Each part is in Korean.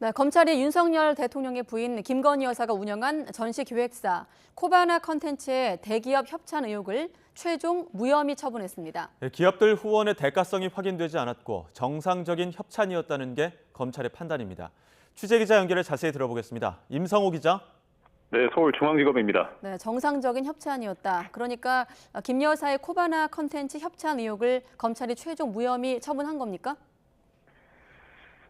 네, 검찰이 윤석열 대통령의 부인 김건희 여사가 운영한 전시기획사 코바나 컨텐츠의 대기업 협찬 의혹을 최종 무혐의 처분했습니다. 기업들 후원의 대가성이 확인되지 않았고 정상적인 협찬이었다는 게 검찰의 판단입니다. 취재기자 연결해 자세히 들어보겠습니다. 임성호 기자. 네, 서울중앙지검입니다. 네, 정상적인 협찬이었다. 그러니까 김 여사의 코바나 컨텐츠 협찬 의혹을 검찰이 최종 무혐의 처분한 겁니까?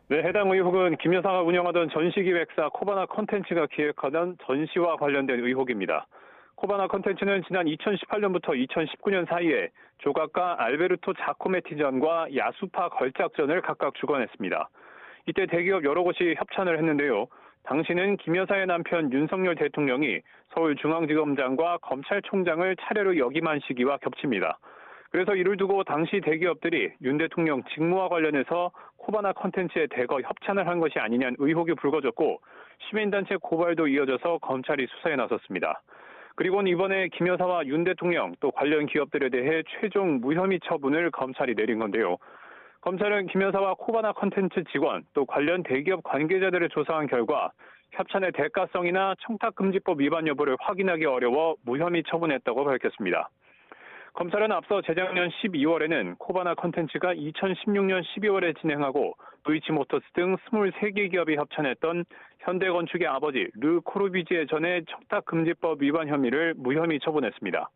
네, 해당 의혹은 김 여사가 운영하던 전시기획사 코바나 컨텐츠가 기획하던 전시와 관련된 의혹입니다. 코바나 컨텐츠는 지난 2018년부터 2019년 사이에 조각가 알베르토 자코메티전과 야수파 걸작전을 각각 주관했습니다. 이때 대기업 여러 곳이 협찬을 했는데요. 당시는 김 여사의 남편 윤석열 대통령이 서울중앙지검장과 검찰총장을 차례로 역임한 시기와 겹칩니다. 그래서 이를 두고 당시 대기업들이 윤 대통령 직무와 관련해서 코바나 컨텐츠에 대거 협찬을 한 것이 아니냐는 의혹이 불거졌고 시민단체 고발도 이어져서 검찰이 수사에 나섰습니다. 그리고는 이번에 김 여사와 윤 대통령 또 관련 기업들에 대해 최종 무혐의 처분을 검찰이 내린 건데요. 검찰은 김 여사와 코바나 컨텐츠 직원 또 관련 대기업 관계자들을 조사한 결과 협찬의 대가성이나 청탁금지법 위반 여부를 확인하기 어려워 무혐의 처분했다고 밝혔습니다. 검찰은 앞서 재작년 12월에는 코바나 컨텐츠가 2016년 12월에 진행하고 도이치모터스 등 23개 기업이 협찬했던 현대건축의 아버지 르 코르비지에 전에 청탁금지법 위반 혐의를 무혐의 처분했습니다.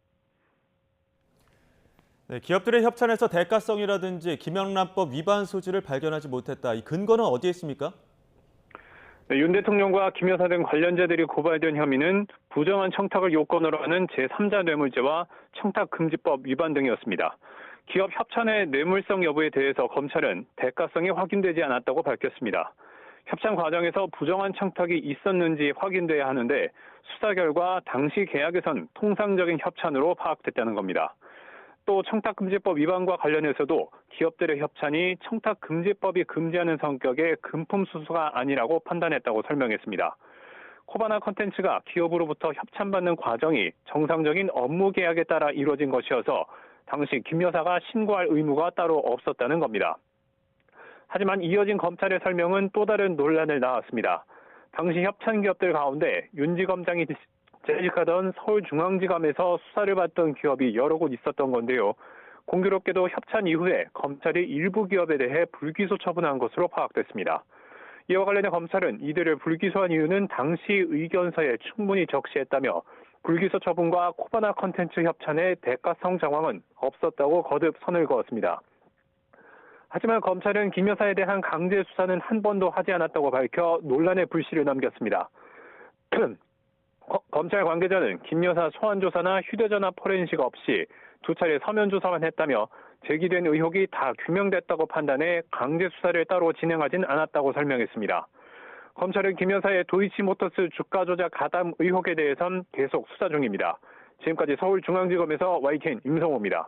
네, 기업들의 협찬에서 대가성이라든지 김영란법 위반 소지를 발견하지 못했다. 이 근거는 어디에 있습니까? 네, 윤 대통령과 김 여사 등 관련자들이 고발된 혐의는 부정한 청탁을 요건으로 하는 제3자 뇌물죄와 청탁금지법 위반 등이었습니다. 기업 협찬의 뇌물성 여부에 대해서 검찰은 대가성이 확인되지 않았다고 밝혔습니다. 협찬 과정에서 부정한 청탁이 있었는지 확인돼야 하는데 수사 결과 당시 계약에선 통상적인 협찬으로 파악됐다는 겁니다. 또 청탁금지법 위반과 관련해서도 기업들의 협찬이 청탁금지법이 금지하는 성격의 금품수수가 아니라고 판단했다고 설명했습니다. 코바나 컨텐츠가 기업으로부터 협찬받는 과정이 정상적인 업무 계약에 따라 이루어진 것이어서 당시 김 여사가 신고할 의무가 따로 없었다는 겁니다. 하지만 이어진 검찰의 설명은 또 다른 논란을 낳았습니다. 당시 협찬 기업들 가운데 윤 지검장이 재직하던 서울중앙지검에서 수사를 받던 기업이 여러 곳 있었던 건데요. 공교롭게도 협찬 이후에 검찰이 일부 기업에 대해 불기소 처분한 것으로 파악됐습니다. 이와 관련해 검찰은 이들을 불기소한 이유는 당시 의견서에 충분히 적시했다며 불기소 처분과 코바나 컨텐츠 협찬의 대가성 정황은 없었다고 거듭 선을 그었습니다. 하지만 검찰은 김 여사에 대한 강제 수사는 한 번도 하지 않았다고 밝혀 논란의 불씨를 남겼습니다. 검찰 관계자는 김 여사 소환 조사나 휴대전화 포렌식 없이 두 차례 서면 조사만 했다며 제기된 의혹이 다 규명됐다고 판단해 강제 수사를 따로 진행하진 않았다고 설명했습니다. 검찰은 김 여사의 도이치모터스 주가 조작 가담 의혹에 대해선 계속 수사 중입니다. 지금까지 서울중앙지검에서 YTN 임성호입니다.